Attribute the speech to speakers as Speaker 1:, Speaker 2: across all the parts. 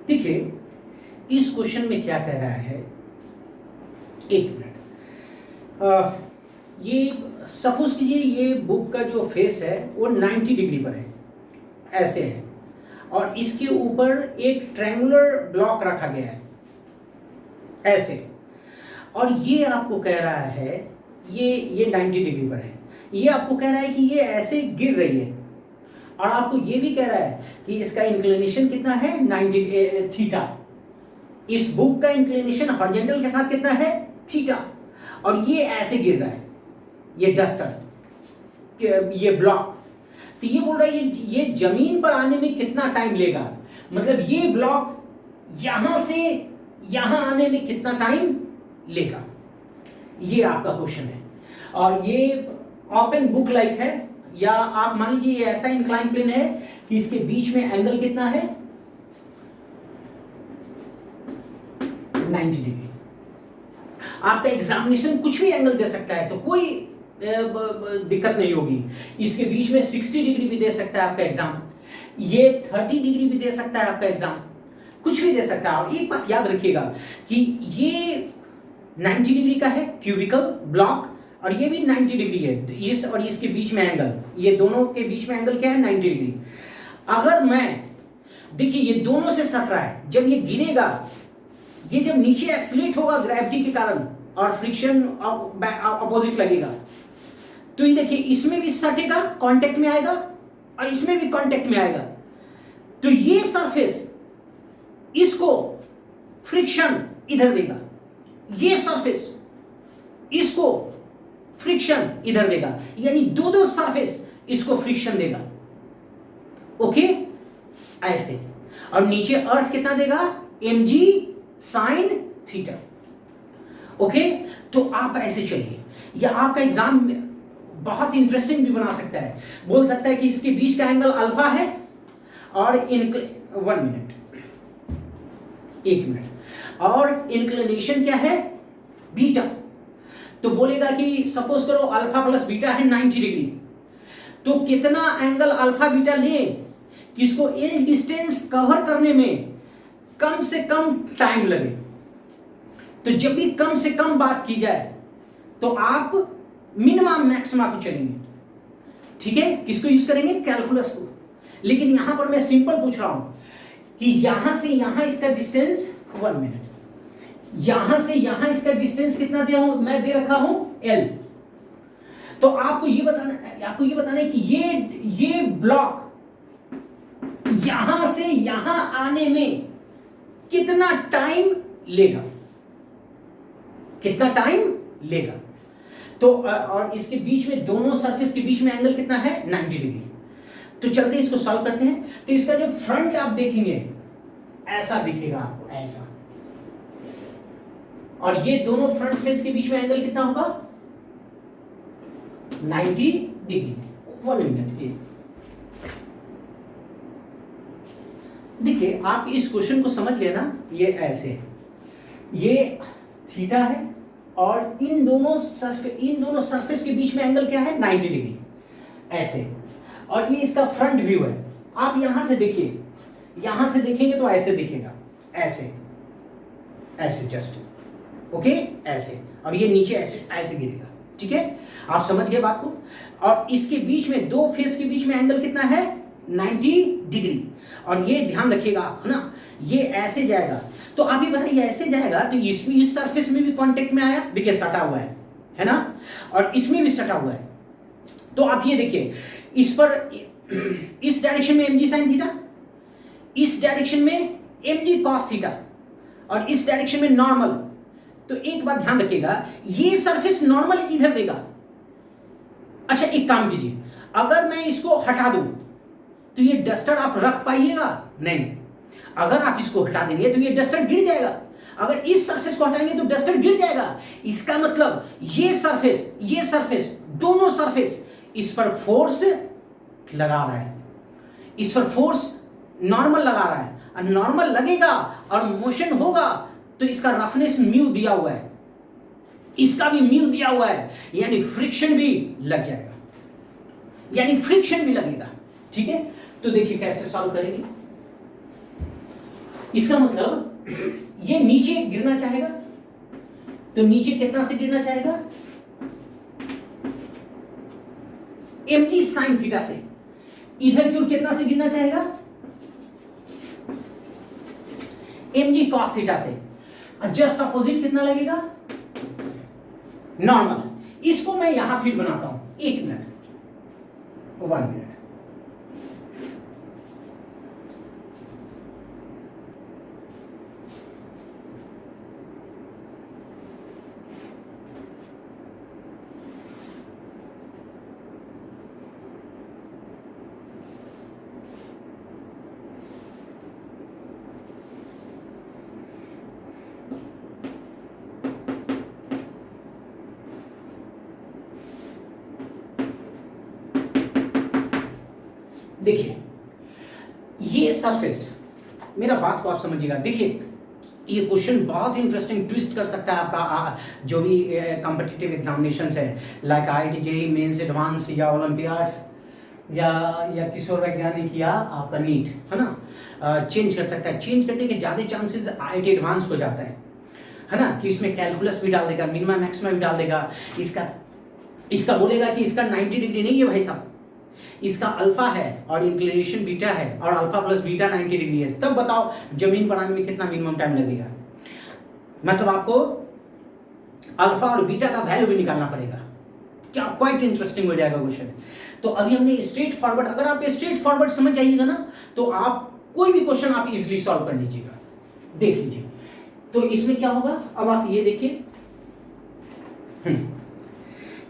Speaker 1: देखिए इस क्वेश्चन में क्या कह रहा है, एक मिनट, ये सपोज कीजिए ये बुक का जो फेस है वो 90 डिग्री पर है, ऐसे है, और इसके ऊपर एक ट्रायंगुलर ब्लॉक रखा गया है ऐसे, और ये आपको कह रहा है ये 90 डिग्री पर है, ये आपको कह रहा है कि ये ऐसे गिर रही है, और आपको ये भी कह रहा है कि इसका इंक्लिनेशन कितना है 90 थीटा, इस बुक का इंक्लिनेशन हॉरिजॉन्टल के साथ कितना है थीटा, और ये ऐसे गिर रहा है, ये डस्टर, ये ब्लॉक, तो ये बोल रहा है ये जमीन पर आने में कितना टाइम लेगा, मतलब ये ब्लॉक यहां से यहां आने में कितना टाइम लेगा, ये आपका क्वेश्चन है। और ये ओपन बुक लाइक है, या आप मान लीजिए ये ऐसा इंक्लाइन प्लेन है कि इसके बीच में एंगल कितना है 90 डिग्री। आपका एग्जामिनेशन कुछ भी एंगल दे सकता है तो कोई दिक्कत नहीं होगी, इसके बीच में 60 डिग्री भी दे सकता है आपका एग्जाम, ये 30 डिग्री भी दे सकता है आपका एग्जाम, कुछ भी दे सकता है। और एक बात याद रखिएगा कि ये 90 डिग्री का है क्यूबिकल ब्लॉक, और ये भी 90 डिग्री है, इस और इसके बीच में एंगल, ये दोनों के बीच में एंगल क्या है 90 डिग्री। अगर मैं देखिए ये दोनों से सट रहा है, जब ये गिरेगा, ये जब नीचे एक्सीलरेट होगा ग्रेविटी के कारण और फ्रिक्शन अपोजिट लगेगा, तो ये देखिए इसमें भी सटेगा, कांटेक्ट में आएगा, और इसमें भी कांटेक्ट में आएगा, तो ये सरफेस इसको फ्रिक्शन इधर देगा, ये सरफेस इसको फ्रिक्शन इधर देगा, यानी दो सरफेस इसको फ्रिक्शन देगा, ओके ऐसे। और नीचे अर्थ कितना देगा mg sin थीटा, ओके। तो आप ऐसे चलिए, या आपका एग्जाम बहुत इंटरेस्टिंग भी बना सकता है, बोल सकता है कि इसके बीच का एंगल अल्फा है और 1 मिनट, 1 मिनट, और इंक्लिनेशन क्या है बीटा, तो बोलेगा कि सपोज करो अल्फा प्लस बीटा है 90 डिग्री, तो कितना एंगल अल्फा बीटा ले कि इसको एल डिस्टेंस कवर करने में कम से कम टाइम लगे। तो जब भी कम से कम बात की जाए तो आप मिनिमम मैक्सिमा को चलेंगे, ठीक है, किसको यूज करेंगे कैलकुलस को। लेकिन यहां पर मैं सिंपल पूछ रहा हूं कि यहां से यहां इसका डिस्टेंस 1 मिनट, यहां से यहां इसका डिस्टेंस कितना दिया हूं मैं, दे रखा हूं L। तो आपको ये बताना है कि ये ब्लॉक यहां से यहां आने में कितना टाइम लेगा, कितना टाइम लेगा। तो और इसके बीच में दोनों सरफेस के बीच में एंगल कितना है 90 डिग्री। तो चलते इसको सॉल्व करते हैं। तो इसका जो फ्रंट आप देखेंगे ऐसा दिखेगा आपको, ऐसा, और ये दोनों फ्रंट फेस के बीच में एंगल कितना होगा 90 डिग्री। 1 मिनट, देखिए आप इस क्वेश्चन को समझ लेना, ये ऐसे, ये थीटा है और इन दोनों सरफेस के बीच में एंगल क्या है 90 डिग्री ऐसे, और ये इसका फ्रंट व्यू है। आप यहां से देखिए, यहां से देखेंगे तो ऐसे दिखेगा, ऐसे ऐसे जस्ट, ओके ऐसे, और ये नीचे ऐसे ऐसे गिरेगा, ठीक है, आप समझ गए बात को। और इसके बीच में दो फेस के बीच में एंगल कितना है 90 डिग्री, और ये ध्यान रखिएगा आप, है ना, ये ऐसे जाएगा। तो आप ये बताइए ऐसे जाएगा तो इसमें इस सरफेस में भी कांटेक्ट में आया, देखिए सटा हुआ है ना, और इसमें भी सटा हुआ है। तो आप ये देखिए इस पर, इस डायरेक्शन में mg sin थीटा, इस डायरेक्शन में mg cos थीटा, और इस डायरेक्शन में नॉर्मल। तो एक बात ध्यान रखिएगा, ये सरफेस नॉर्मल इधर देगा। अच्छा एक काम कीजिए, अगर मैं इसको हटा दूं तो ये डस्टर आप रख पाइएगा नहीं, अगर आप इसको हटा देंगे तो ये डस्टर गिर जाएगा, अगर इस सरफेस को हटाएंगे तो डस्टर गिर जाएगा। इसका मतलब ये सरफेस दोनों सरफेस इस पर फोर्स लगा रहा है, इस पर फोर्स नॉर्मल लगा रहा है, और नॉर्मल लगेगा और मोशन होगा तो इसका रफनेस म्यू दिया हुआ है, इसका भी म्यू दिया हुआ है, यानी फ्रिक्शन भी लग जाएगा, यानी फ्रिक्शन भी लगेगा, ठीक है। तो देखिए कैसे सॉल्व करेंगे। इसका मतलब ये नीचे गिरना चाहेगा, तो नीचे कितना से गिरना चाहेगा, mg sin थीटा से। इधर की ओर कितना से गिरना चाहेगा, mg cos थीटा से। जस्ट अपोजिट कितना लगेगा, नॉर्मल। इसको मैं यहां फिर बनाता हूं, 1 मिनट, 1 मिनट। देखिए ये सरफेस, मेरा बात को आप समझिएगा। देखिए ये क्वेश्चन बहुत इंटरेस्टिंग ट्विस्ट कर सकता है आपका जो भी कॉम्पिटिटिव एग्जामिनेशंस है, like IIT JEE mains advance या ओलंपियाड्स या किशोर वैज्ञानिक या आपका नीट, है ना, चेंज कर सकता है। चेंज करने के ज़्यादा चांसेस IIT एडवांस हो जाता है ना, कि इसमें कैलकुलस भी डाल देगा, मिनिमम मैक्सिमम भी डाल देगा। इसका बोलेगा कि इसका 90 डिग्री नहीं है भाई साहब, इसका अल्फा है और इंक्लिनेशन बीटा है और अल्फा प्लस बीटा 90 डिग्री है। तब बताओ जमीन पर आने में कितना मिनिमम टाइम लगेगा। मतलब आपको अल्फा और बीटा का वैल्यू भी निकालना पड़ेगा। क्या क्वाइट इंटरेस्टिंग हो जाएगा क्वेश्चन। तो अभी हमने स्ट्रेट फॉरवर्ड, अगर आप स्ट्रेट फॉरवर्ड समझ जाइएगा ना, तो आप कोई भी क्वेश्चन आप इजीली सॉल्व कर लीजिएगा। देख लीजिए तो इसमें क्या होगा। अब आप ये देखिए,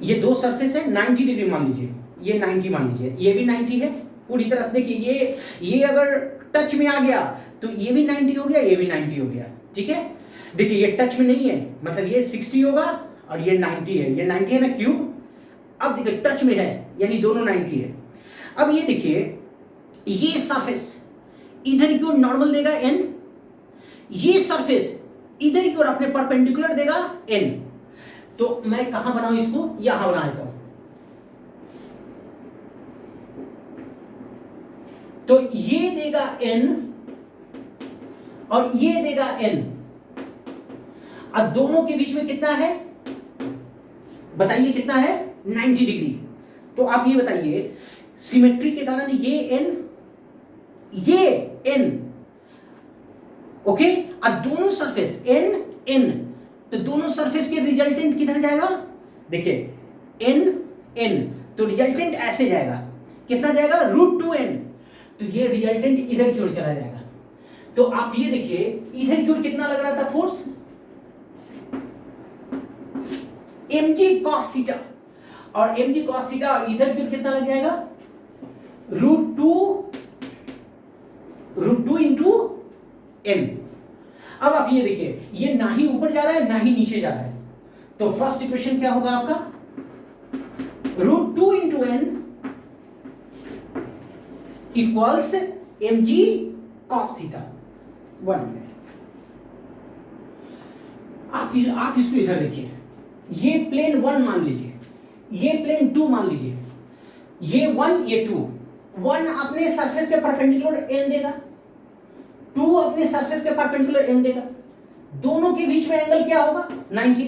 Speaker 1: ये दो सरफेस है, 90 डिग्री मान लीजिए, ये 90 मान लीजिए, ये भी 90 है पूरी तरह से। देखिए ये अगर टच में आ गया तो ये भी 90 हो गया, ये भी 90 हो गया, ठीक है। देखिए ये टच में नहीं है, मतलब ये 60 होगा और ये 90 है, ये 90 है ना क्यूब। अब देखिए टच में है यानी दोनों 90 है। अब ये देखिए ये सरफेस इधर की ओर नॉर्मल देगा n, ये सरफेस इधर की ओर अपने परपेंडिकुलर देगा n। तो मैं कहां बनाऊं इसको, यहां बना देता हूं। तो ये देगा n और ये देगा n। अब दोनों के बीच में कितना है बताइए, कितना है 90 डिग्री। तो आप ये बताइए सिमेट्री के कारण ये n, ये n, ओके। अब दोनों सरफेस n n, तो दोनों सरफेस के रिजल्टेंट किधर जाएगा, देखिए n n, तो रिजल्टेंट ऐसे जाएगा, कितना जाएगा √2n। तो ये रिजल्टेंट इधर की ओर चला जाएगा। तो आप ये देखिए इधर की ओर कितना लग रहा था फोर्स, mg cos थीटा, और mg cos थीटा इधर की ओर कितना लग जाएगा √2 इंटू n। अब आप ये देखिए ये ना ही ऊपर जा रहा है ना ही नीचे जा रहा है, तो फर्स्ट इक्वेशन क्या होगा आपका, √2 into n equals mg cos theta. 1 minute, आप इसको इधर देखिए, ये प्लेन 1 मान लीजिए, ये प्लेन 2 मान लीजिए, ये 1 ये 2। 1 अपने सरफेस के परपेंडिकुलर n देगा, 2 अपने सरफेस के परपेंडिकुलर n देगा। दोनों के बीच में एंगल क्या होगा 90।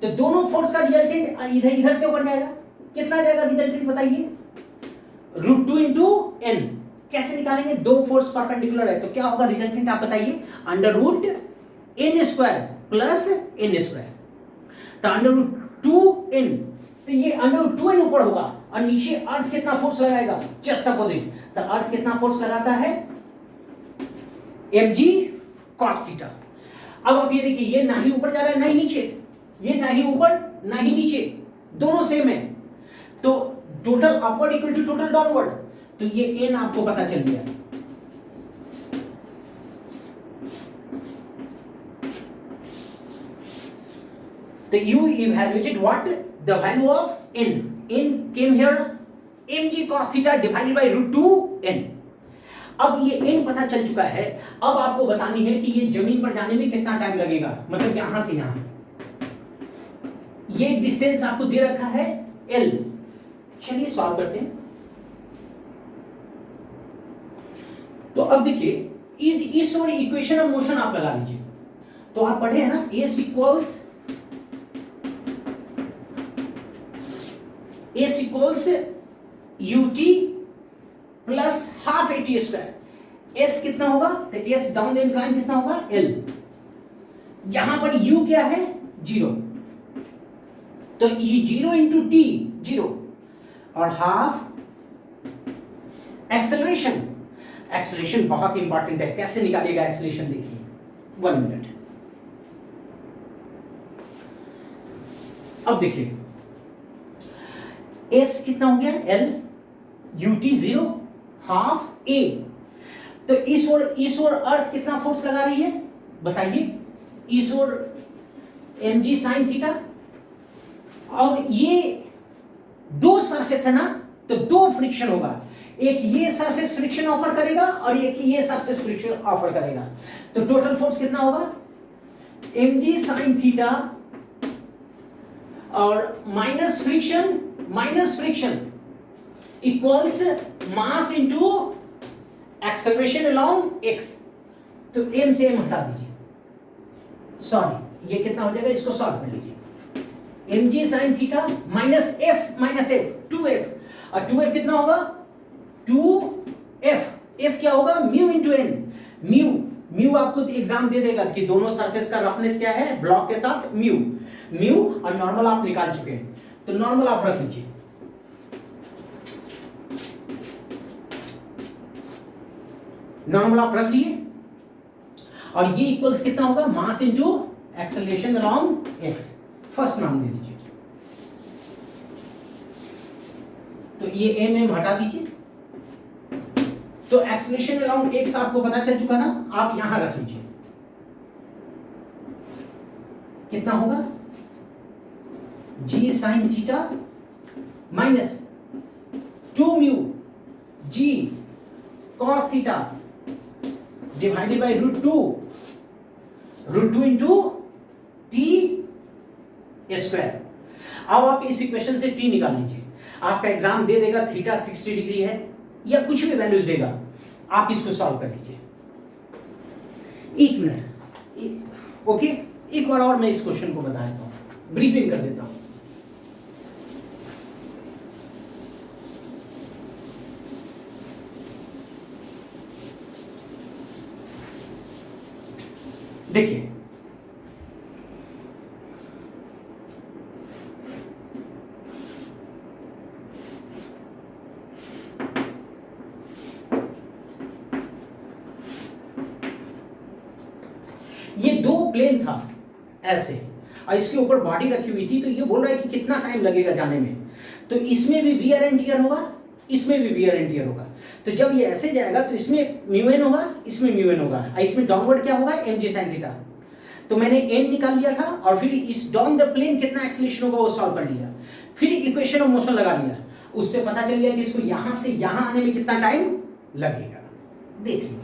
Speaker 1: तो दोनों फोर्स का रिजल्टेंट इधर से ऊपर जाएगा, कितना जाएगा रिजल्टेंट बताइए, √2 इंटू n। कैसे निकालेंगे, दो फोर्स परपेंडिकुलर है तो क्या होगा रिजल्टेंट आप बताइए, √n² प्लस n²। तो √2n, तो ये √2n ऊपर होगा और नीचे अर्थ कितना फोर्स लगाएगा, जस्ट अपोजिट। तो अर्थ कितना फोर्स लगाता है, mg cos थीटा। अब आप ये देखिए ये ना ही ऊपर जा रहा है ना ही नीचे, ये ना ही ऊपर ना ही नीचे, दोनों सेम है। तो total upward equal to total downward, तो ये n आपको पता चल गया। तो you evaluated what, the value of n came here, mg cos theta divided by √2n। अब ये n पता चल चुका है, अब आपको बतानी है कि ये जमीन पर जाने में कितना टाइम लगेगा, मतलब यहां से यहां ये डिस्टेंस आपको दे रखा है l। चलिए सॉल्व करते हैं। तो अब देखिए इस और इक्वेशन ऑफ मोशन आप लगा लीजिए। तो आप पढ़े हैं ना, S equals UT plus half eighty square. S कितना होगा, तो एस डाउन द इंक्लाइन कितना होगा, एल। यहां पर यू क्या है, 0, तो ये 0 इंटू टी 0, और हाफ एक्सेलरेशन। एक्सेलरेशन बहुत इंपॉर्टेंट है, कैसे निकालिएगा एक्सेलरेशन देखिए, 1 मिनट। अब देखिए एस कितना हो गया, एल, यूटी 0, हाफ ए। तो इस ओर अर्थ कितना फोर्स लगा रही है बताइए, इस ओर mg sin थीटा, और ये दो सरफेस है ना, तो दो फ्रिक्शन होगा, एक ये सरफेस फ्रिक्शन ऑफर करेगा और एक ये सरफेस फ्रिक्शन ऑफर करेगा। तो टोटल फोर्स कितना होगा, mg sin थीटा और minus friction equals mass into acceleration along x। तो m से m हटा दीजिए, सॉरी ये कितना हो जाएगा, इसको सॉल्व कर लीजिए। mg sin theta minus f 2f, और 2f कितना होगा, 2f, f क्या होगा, म्यू इंटू n। म्यू आपको एग्जाम दे देगा कि दोनों सरफेस का रफनेस क्या है ब्लॉक के साथ, म्यू और नॉर्मल आप निकाल चुके हैं, तो नॉर्मल आप रख लीजिए। नॉर्मल आप रख लिए, और ये इक्वल्स कितना होगा, mass into acceleration along x। First नाम दे दीजिए, तो ये m हटा दीजिए। तो एक्सेलरेशन अलोंग x आपको पता चल चुका ना, आप यहां रख लीजिए, कितना होगा, g sin theta minus 2 mu g cos theta divided by √2 into T square. अब आप इस इक्वेशन से t निकाल लीजिए, आपका एग्जाम दे देगा थीटा 60 डिग्री है या कुछ भी वैल्यूज देगा, आप इसको सॉल्व कर लीजिए। 1 मिनट, ओके, एक बार और मैं इस क्वेश्चन को बता देता हूं, ब्रीफिंग कर देता हूं। देखिए ये दो प्लेन था ऐसे, और इसके ऊपर बॉडी रखी हुई थी, तो ये बोल रहा है कि कितना टाइम लगेगा जाने में। तो इसमें भी वियर एंड टियर होगा, इसमें भी वियर एंड टियर होगा। तो जब ये ऐसे जाएगा तो इसमें म्यू एन होगा, इसमें म्यू एन होगा, इसमें डाउनवर्ड क्या होगा, mg sin थीटा। तो मैंने n निकाल लिया था, और फिर इस डाउन द प्लेन कितना एक्सेलरेशन होगा वो सॉल्व कर लिया, फिर इक्वेशन ऑफ मोशन लगा लिया, उससे पता चल गया कि इसको यहां से यहां आने में कितना टाइम लगेगा। देख लीजिए।